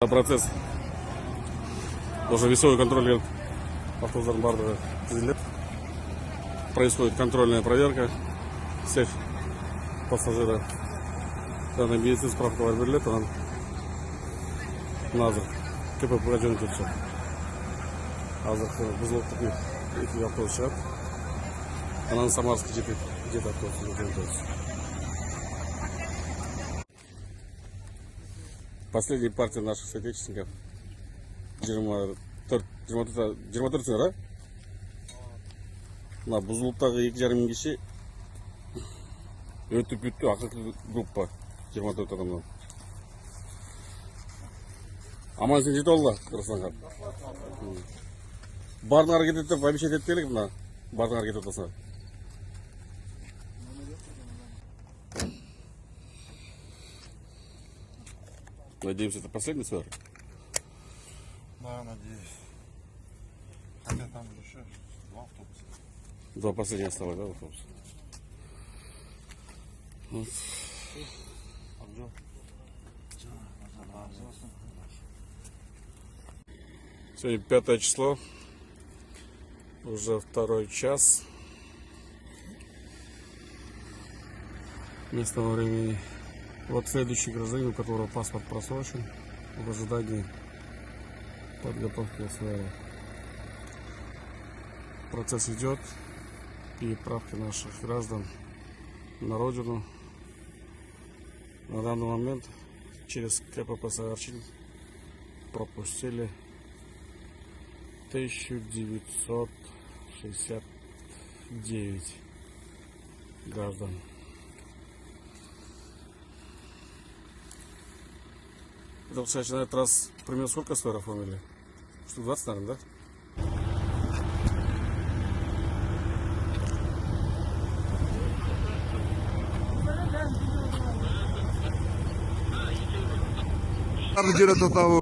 Процесс уже весовой контроль автобустардың барлығы тізіліп, происходит контрольная проверка всех пассажиров. Яғни медициналық справкалар беріледі, оған назыр КПП-ға жөнелтіледі. Азыр бұзылықтық екі автобус шығады. Анан Самарский жеті автобусына жөнелтеміз. Последняя партия наших соотечественников 24 сыңар, а? Мына бұзылықтағы 2,5 киши өтіп бүтті, ақылы группа 24 адамнан. Аман сен жеті олға, Қырғызстанға. Бардың әрекет етіп, обещать еттелік мына бардың әрекет етасына. Надеемся, это последний свер? Да, надеюсь. Хотя там еще два автобуса. Два последних осталось, да, автобуса? Вот. Сегодня 5 число, уже 2 час местного времени. Вот следующий гражданин, у которого паспорт просрочен, в ожидании подготовки СВР. Процесс идет, и правки наших граждан на родину. На данный момент через КПП Сагарчин пропустили 1969 граждан. Это, кстати, на этот раз примерно сколько СВР оформили? Штук 20, наверное, да? Где-то того.